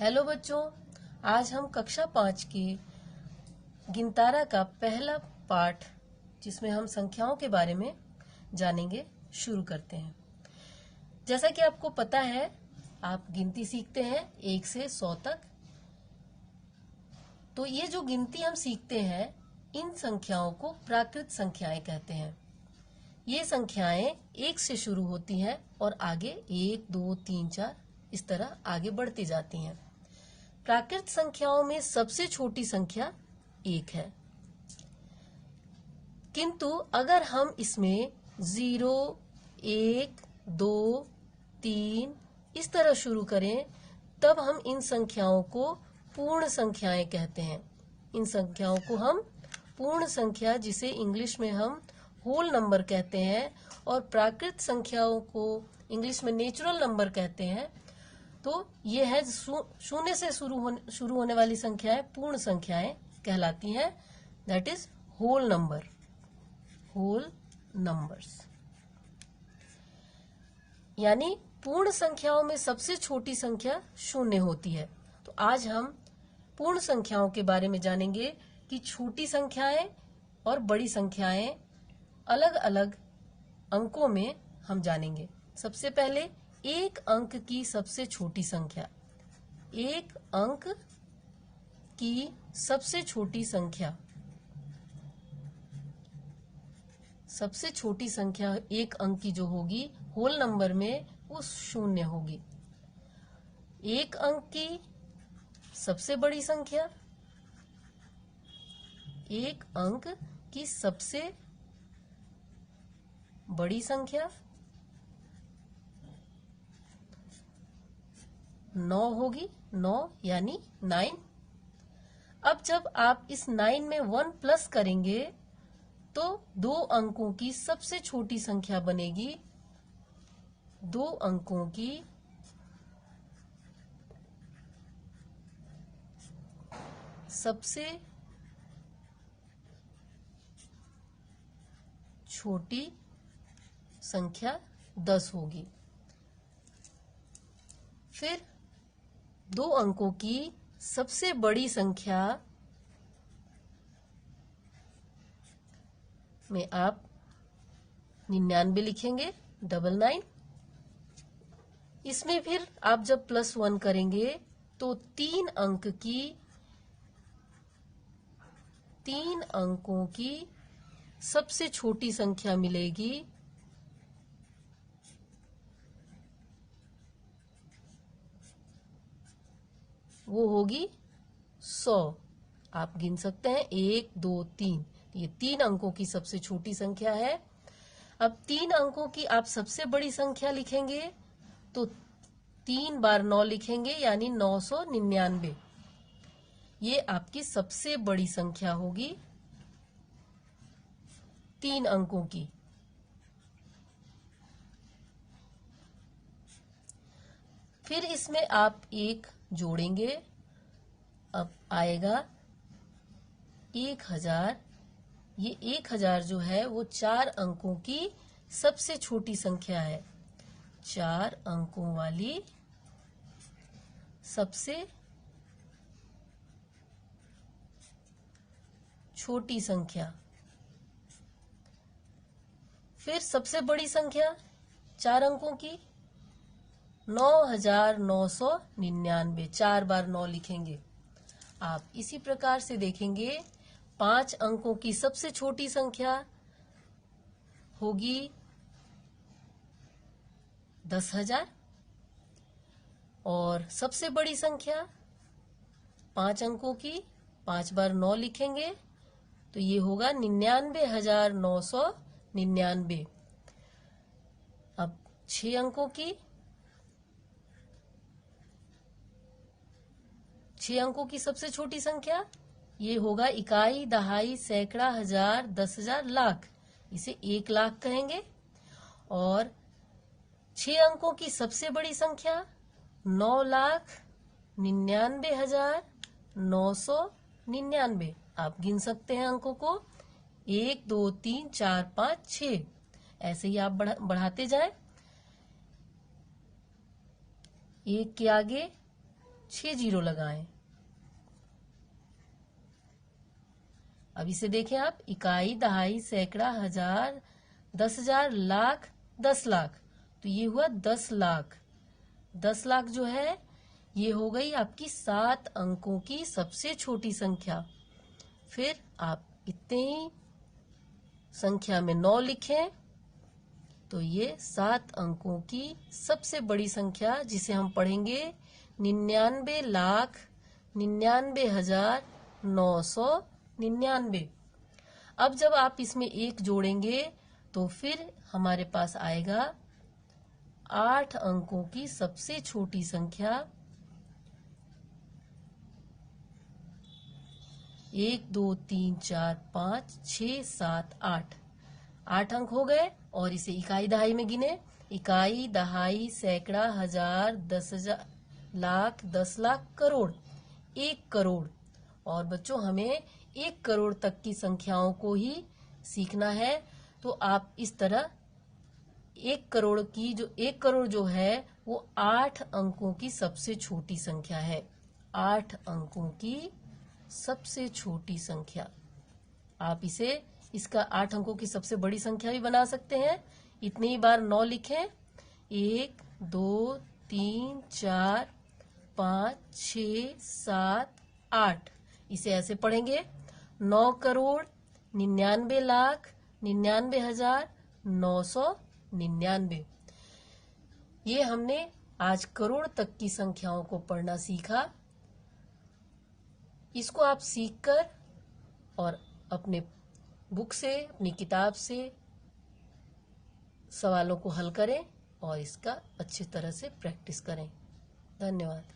Hello बच्चों, आज हम कक्षा 5 के गिनतारा का पहला पाठ जिसमें हम संख्याओं के बारे में जानेंगे शुरू करते हैं। जैसा कि आपको पता है, आप गिनती सीखते हैं 1 से 100 तक। तो ये जो गिनती हम सीखते हैं, इन संख्याओं को प्राकृत संख्याएं कहते हैं। ये संख्याएं 1 से शुरू होती हैं और आगे 1, 2, 3, 4 इस तरह आगे बढ़ती जाती हैं। प्राकृत संख्याओं में सबसे छोटी संख्या 1 है, किंतु अगर हम इसमें 0, 1, 2, 3 इस तरह शुरू करें, तब हम इन संख्याओं को पूर्ण संख्याएं कहते हैं। इन संख्याओं को हम पूर्ण संख्या, जिसे इंग्लिश में हम होल नंबर कहते हैं, और प्राकृत संख्याओं को इंग्लिश में नेचुरल नंबर कहते हैं। तो ये है शून्य से शुरू होने वाली संख्याएं पूर्ण संख्याएं कहलाती हैं। That is whole number, whole numbers. यानी पूर्ण संख्याओं में सबसे छोटी संख्या 0 होती है। तो आज हम पूर्ण संख्याओं के बारे में जानेंगे कि छोटी संख्याएं और बड़ी संख्याएं अलग अलग अंकों में हम जानेंगे। सबसे पहले एक अंक की सबसे छोटी संख्या। एक अंक की सबसे छोटी संख्या, सबसे छोटी संख्या एक अंक की जो होगी होल नंबर में, वो 0 होगी। एक अंक की सबसे बड़ी संख्या, एक अंक की सबसे बड़ी संख्या 9 होगी। 9 यानी 9। अब जब आप इस 9 में 1 प्लस करेंगे तो 2 अंकों की सबसे छोटी संख्या बनेगी। 2 अंकों की सबसे छोटी संख्या 10 होगी। फिर 2 अंकों की सबसे बड़ी संख्या में आप 99 लिखेंगे, 99। इसमें फिर आप जब +1 करेंगे तो 3 अंकों की सबसे छोटी संख्या मिलेगी। वो होगी 100। आप गिन सकते हैं 1, 2, 3। ये 3 अंकों की सबसे छोटी संख्या है। अब 3 अंकों की आप सबसे बड़ी संख्या लिखेंगे तो 3 बार 9 लिखेंगे, यानी 999। ये आपकी सबसे बड़ी संख्या होगी 3 अंकों की। फिर इसमें आप 1 जोड़ेंगे, अब आएगा 1000। ये 1000 जो है वो 4 अंकों की सबसे छोटी संख्या है। 4 अंकों वाली सबसे छोटी संख्या। फिर सबसे बड़ी संख्या 4 अंकों की 9999। 4 बार 9 लिखेंगे। आप इसी प्रकार से देखेंगे 5 अंकों की सबसे छोटी संख्या होगी 10,000, और सबसे बड़ी संख्या 5 अंकों की 5 बार 9 लिखेंगे तो ये होगा 99,999। अब 6 अंकों की 6 अंकों की सबसे छोटी संख्या, ये होगा इकाई, दहाई, सैकड़ा, हजार, 10,000, लाख। इसे 1 लाख कहेंगे। और 6 अंकों की सबसे बड़ी संख्या 9,99,999। आप गिन सकते हैं अंकों को 1, 2, 3, 4, 5, 6। ऐसे ही आप बढ़ाते जाएं। 1 के आगे 6 जीरो लगाएं। अब इसे देखें आप, इकाई, दहाई, सैकड़ा, हजार, 10,000, लाख, 10 लाख। तो ये हुआ 10 लाख। 10 लाख जो है ये हो गई आपकी 7 अंकों की सबसे छोटी संख्या। फिर आप इतने ही संख्या में 9 लिखें तो ये 7 अंकों की सबसे बड़ी संख्या, जिसे हम पढ़ेंगे 99,99,999। अब जब आप इसमें 1 जोड़ेंगे तो फिर हमारे पास आएगा 8 अंकों की सबसे छोटी संख्या। 1 2 3 4 5 6 7 8। 8 अंक हो गए और इसे इकाई दहाई में गिने। इकाई, दहाई, सैकड़ा, हजार, 10,000, लाख, 10 लाख, करोड़, 1 करोड़। और बच्चों हमें 1 करोड़ तक की संख्याओं को ही सीखना है। तो आप इस तरह 1 करोड़ जो है वो 8 अंकों की सबसे छोटी संख्या है। 8 अंकों की सबसे छोटी संख्या। आप इसका 8 अंकों की सबसे बड़ी संख्या भी बना सकते हैं। इतनी ही बार 9 लिखें। 1 2 3 4 5 6 7 8। इसे ऐसे पढ़ेंगे 9,99,99,999। ये हमने आज करोड़ तक की संख्याओं को पढ़ना सीखा। इसको आप सीखकर और अपने बुक से, अपनी किताब से सवालों को हल करें और इसका अच्छी तरह से प्रैक्टिस करें। धन्यवाद।